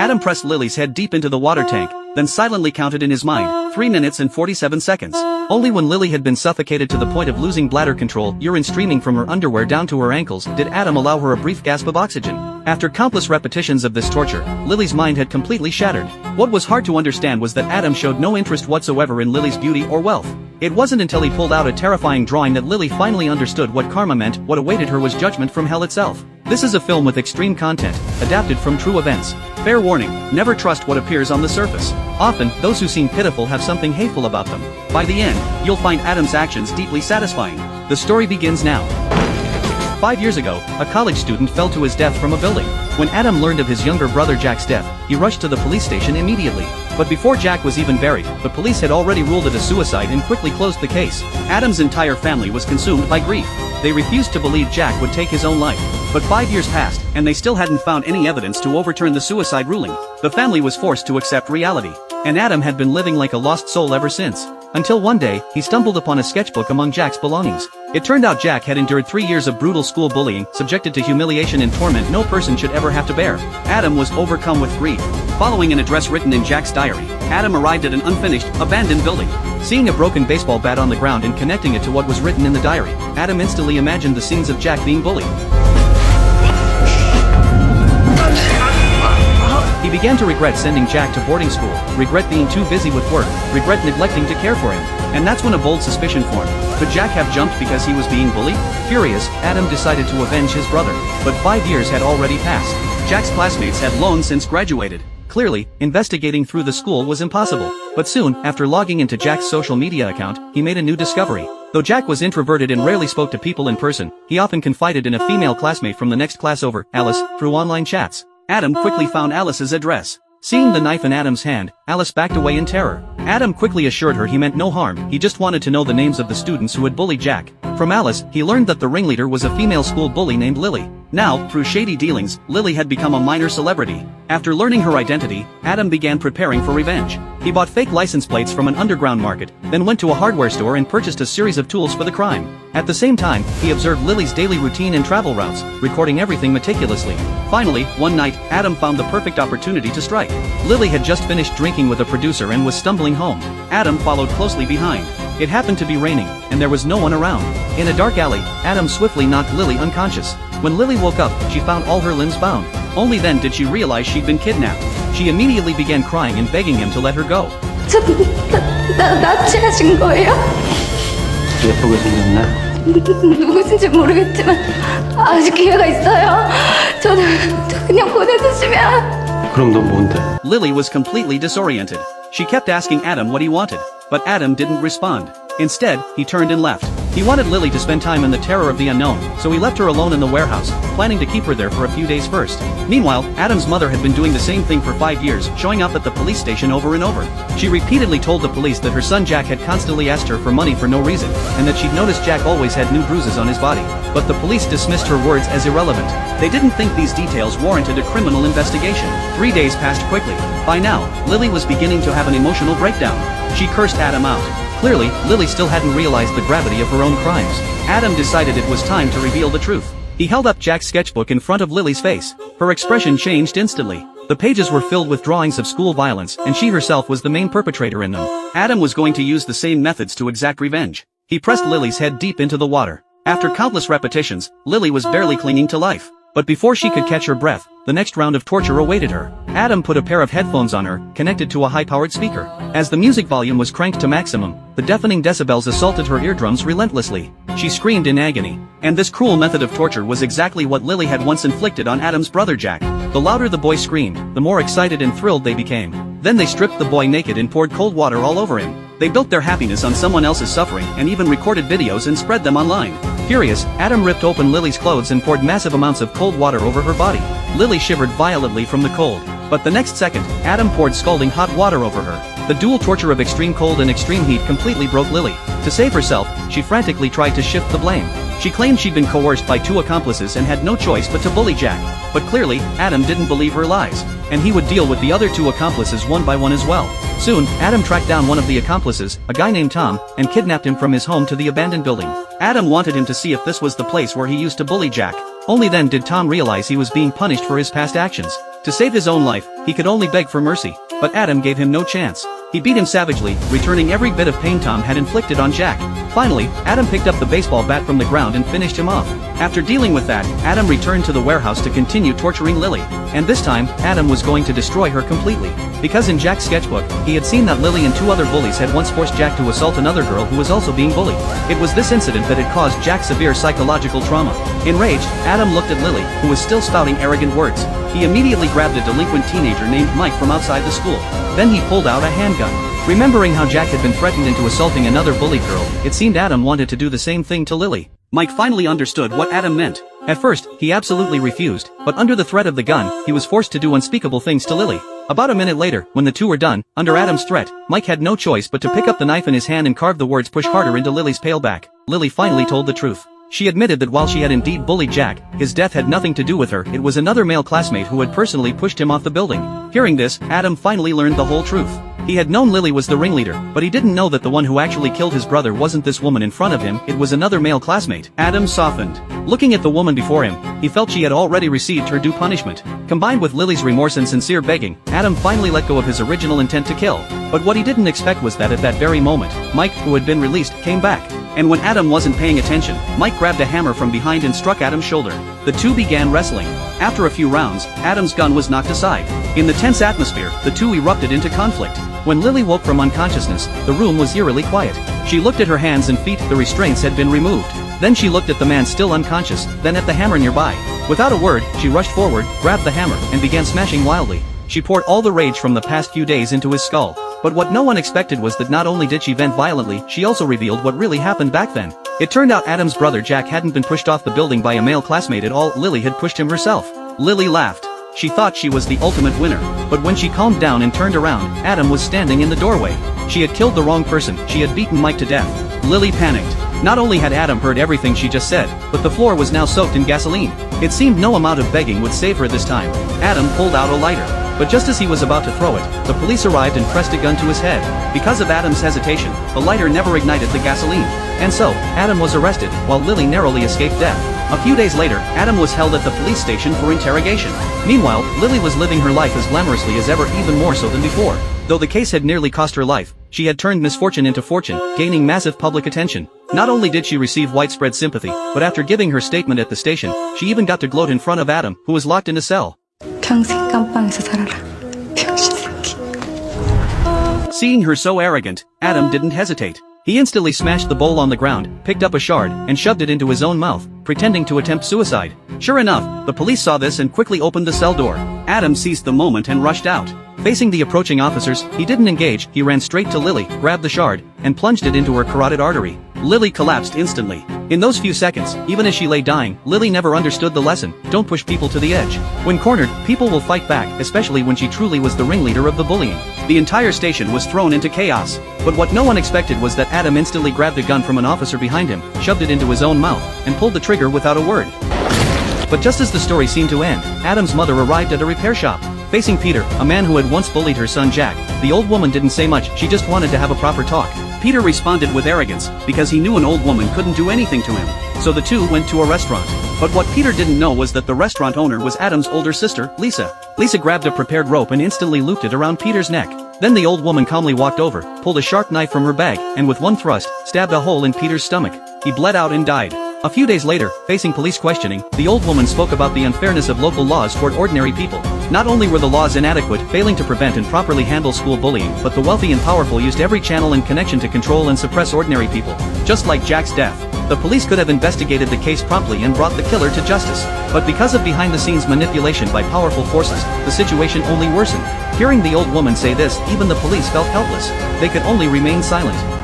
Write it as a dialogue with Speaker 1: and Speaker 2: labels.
Speaker 1: Adam pressed Lily's head deep into the water tank, then silently counted in his mind, 3 minutes and 47 seconds. Only when Lily had been suffocated to the point of losing bladder control, urine streaming from her underwear down to her ankles, did Adam allow her a brief gasp of oxygen. After countless repetitions of this torture, Lily's mind had completely shattered. What was hard to understand was that Adam showed no interest whatsoever in Lily's beauty or wealth. It wasn't until he pulled out a terrifying drawing that Lily finally understood what karma meant. What awaited her was judgment from hell itself. This is a film with extreme content, adapted from true events. Fair warning, never trust what appears on the surface. Often, those who seem pitiful have something hateful about them. By the end, you'll find Adam's actions deeply satisfying. The story begins now. 5 years ago, a college student fell to his death from a building. When Adam learned of his younger brother Jack's death, he rushed to the police station immediately. But before Jack was even buried, the police had already ruled it a suicide and quickly closed the case. Adam's entire family was consumed by grief. They refused to believe Jack would take his own life. But 5 years passed, and they still hadn't found any evidence to overturn the suicide ruling. The family was forced to accept reality. And Adam had been living like a lost soul ever since. Until one day, he stumbled upon a sketchbook among Jack's belongings. It turned out Jack had endured 3 years of brutal school bullying, subjected to humiliation and torment no person should ever have to bear. Adam was overcome with grief. Following an address written in Jack's diary, Adam arrived at an unfinished, abandoned building. Seeing a broken baseball bat on the ground and connecting it to what was written in the diary, Adam instantly imagined the scenes of Jack being bullied. He began to regret sending Jack to boarding school, regret being too busy with work, regret neglecting to care for him. And that's when a bold suspicion formed. Could Jack have jumped because he was being bullied? Furious, Adam decided to avenge his brother. But 5 years had already passed. Jack's classmates had long since graduated. Clearly, investigating through the school was impossible. But soon, after logging into Jack's social media account, he made a new discovery. Though Jack was introverted and rarely spoke to people in person, he often confided in a female classmate from the next class over, Alice, through online chats. Adam quickly found Alice's address. Seeing the knife in Adam's hand, Alice backed away in terror. Adam quickly assured her he meant no harm, he just wanted to know the names of the students who had bullied Jack. From Alice, he learned that the ringleader was a female school bully named Lily. Now, through shady dealings, Lily had become a minor celebrity. After learning her identity, Adam began preparing for revenge. He bought fake license plates from an underground market, then went to a hardware store and purchased a series of tools for the crime. At the same time, he observed Lily's daily routine and travel routes, recording everything meticulously. Finally, one night, Adam found the perfect opportunity to strike. Lily had just finished drinking with a producer and was stumbling home. Adam followed closely behind. It happened to be raining, and there was no one around. In a dark alley, Adam swiftly knocked Lily unconscious. When Lily woke up, she found all her limbs bound. Only then did she realize she'd been kidnapped. She immediately began crying and begging him to let her go.
Speaker 2: 납치하신 거예요?
Speaker 3: 예쁘게 생겼네.
Speaker 2: 누구신지 모르겠지만 아직 기회가 있어요. 저는 그냥 보내주시면.
Speaker 3: 그럼 넌 뭔데?
Speaker 1: Lily was completely disoriented. She kept asking Adam what he wanted, but Adam didn't respond. Instead, he turned and left. He wanted Lily to spend time in the terror of the unknown, so he left her alone in the warehouse, planning to keep her there for a few days first. Meanwhile, Adam's mother had been doing the same thing for 5 years, showing up at the police station over and over. She repeatedly told the police that her son Jack had constantly asked her for money for no reason, and that she'd noticed Jack always had new bruises on his body. But the police dismissed her words as irrelevant. They didn't think these details warranted a criminal investigation. 3 days passed quickly. By now, Lily was beginning to have an emotional breakdown. She cursed Adam out. Clearly, Lily still hadn't realized the gravity of her own crimes. Adam decided it was time to reveal the truth. He held up Jack's sketchbook in front of Lily's face. Her expression changed instantly. The pages were filled with drawings of school violence, and she herself was the main perpetrator in them. Adam was going to use the same methods to exact revenge. He pressed Lily's head deep into the water. After countless repetitions, Lily was barely clinging to life. But before she could catch her breath, the next round of torture awaited her. Adam put a pair of headphones on her, connected to a high-powered speaker. As the music volume was cranked to maximum, the deafening decibels assaulted her eardrums relentlessly. She screamed in agony. And this cruel method of torture was exactly what Lily had once inflicted on Adam's brother Jack. The louder the boy screamed, the more excited and thrilled they became. Then they stripped the boy naked and poured cold water all over him. They built their happiness on someone else's suffering and even recorded videos and spread them online. Furious, Adam ripped open Lily's clothes and poured massive amounts of cold water over her body. Lily shivered violently from the cold. But the next second, Adam poured scalding hot water over her. The dual torture of extreme cold and extreme heat completely broke Lily. To save herself, she frantically tried to shift the blame. She claimed she'd been coerced by 2 accomplices and had no choice but to bully Jack. But clearly, Adam didn't believe her lies. And he would deal with the other 2 accomplices one by one as well. Soon, Adam tracked down one of the accomplices, a guy named Tom, and kidnapped him from his home to the abandoned building. Adam wanted him to see if this was the place where he used to bully Jack. Only then did Tom realize he was being punished for his past actions. To save his own life, he could only beg for mercy, but Adam gave him no chance. He beat him savagely, returning every bit of pain Tom had inflicted on Jack. Finally, Adam picked up the baseball bat from the ground and finished him off. After dealing with that, Adam returned to the warehouse to continue torturing Lily. And this time, Adam was going to destroy her completely. Because in Jack's sketchbook, he had seen that Lily and two other bullies had once forced Jack to assault another girl who was also being bullied. It was this incident that had caused Jack severe psychological trauma. Enraged, Adam looked at Lily, who was still spouting arrogant words. He immediately grabbed a delinquent teenager named Mike from outside the school. Then he pulled out a handgun. Remembering how Jack had been threatened into assaulting another bullied girl, it seemed Adam wanted to do the same thing to Lily. Mike finally understood what Adam meant. At first, he absolutely refused, but under the threat of the gun, he was forced to do unspeakable things to Lily. About a minute later, when the two were done, under Adam's threat, Mike had no choice but to pick up the knife in his hand and carve the words "push harder" into Lily's pale back. Lily finally told the truth. She admitted that while she had indeed bullied Jack, his death had nothing to do with her. It was another male classmate who had personally pushed him off the building. Hearing this, Adam finally learned the whole truth. He had known Lily was the ringleader, but he didn't know that the one who actually killed his brother wasn't this woman in front of him, it was another male classmate. Adam softened. Looking at the woman before him, he felt she had already received her due punishment. Combined with Lily's remorse and sincere begging, Adam finally let go of his original intent to kill. But what he didn't expect was that at that very moment, Mike, who had been released, came back. And when Adam wasn't paying attention, Mike grabbed a hammer from behind and struck Adam's shoulder. The two began wrestling. After a few rounds, Adam's gun was knocked aside. In the tense atmosphere, the two erupted into conflict. When Lily woke from unconsciousness, the room was eerily quiet. She looked at her hands and feet, the restraints had been removed. Then she looked at the man still unconscious, then at the hammer nearby. Without a word, she rushed forward, grabbed the hammer, and began smashing wildly. She poured all the rage from the past few days into his skull. But what no one expected was that not only did she vent violently, she also revealed what really happened back then. It turned out Adam's brother Jack hadn't been pushed off the building by a male classmate at all, Lily had pushed him herself. Lily laughed. She thought she was the ultimate winner. But when she calmed down and turned around, Adam was standing in the doorway. She had killed the wrong person, she had beaten Mike to death. Lily panicked. Not only had Adam heard everything she just said, but the floor was now soaked in gasoline. It seemed no amount of begging would save her this time. Adam pulled out a lighter. But just as he was about to throw it, the police arrived and pressed a gun to his head. Because of Adam's hesitation, the lighter never ignited the gasoline. And so, Adam was arrested, while Lily narrowly escaped death. A few days later, Adam was held at the police station for interrogation. Meanwhile, Lily was living her life as glamorously as ever, even more so than before. Though the case had nearly cost her life, she had turned misfortune into fortune, gaining massive public attention. Not only did she receive widespread sympathy, but after giving her statement at the station, she even got to gloat in front of Adam, who was locked in a cell.
Speaker 2: 평생 깜빵에서 살아라. 병신 새끼.
Speaker 1: Seeing her so arrogant, Adam didn't hesitate. He instantly smashed the bowl on the ground, picked up a shard, and shoved it into his own mouth, pretending to attempt suicide. Sure enough, the police saw this and quickly opened the cell door. Adam seized the moment and rushed out. Facing the approaching officers, he didn't engage, he ran straight to Lily, grabbed the shard, and plunged it into her carotid artery. Lily collapsed instantly. In those few seconds, even as she lay dying, Lily never understood the lesson: don't push people to the edge. When cornered, people will fight back, especially when she truly was the ringleader of the bullying. The entire station was thrown into chaos. But what no one expected was that Adam instantly grabbed a gun from an officer behind him, shoved it into his own mouth, and pulled the trigger without a word. But just as the story seemed to end, Adam's mother arrived at a repair shop. Facing Peter, a man who had once bullied her son Jack, the old woman didn't say much, she just wanted to have a proper talk. Peter responded with arrogance, because he knew an old woman couldn't do anything to him. So the two went to a restaurant. But what Peter didn't know was that the restaurant owner was Adam's older sister, Lisa. Lisa grabbed a prepared rope and instantly looped it around Peter's neck. Then the old woman calmly walked over, pulled a sharp knife from her bag, and with one thrust, stabbed a hole in Peter's stomach. He bled out and died. A few days later, facing police questioning, the old woman spoke about the unfairness of local laws toward ordinary people. Not only were the laws inadequate, failing to prevent and properly handle school bullying, but the wealthy and powerful used every channel and connection to control and suppress ordinary people. Just like Jack's death. The police could have investigated the case promptly and brought the killer to justice. But because of behind-the-scenes manipulation by powerful forces, the situation only worsened. Hearing the old woman say this, even the police felt helpless. They could only remain silent.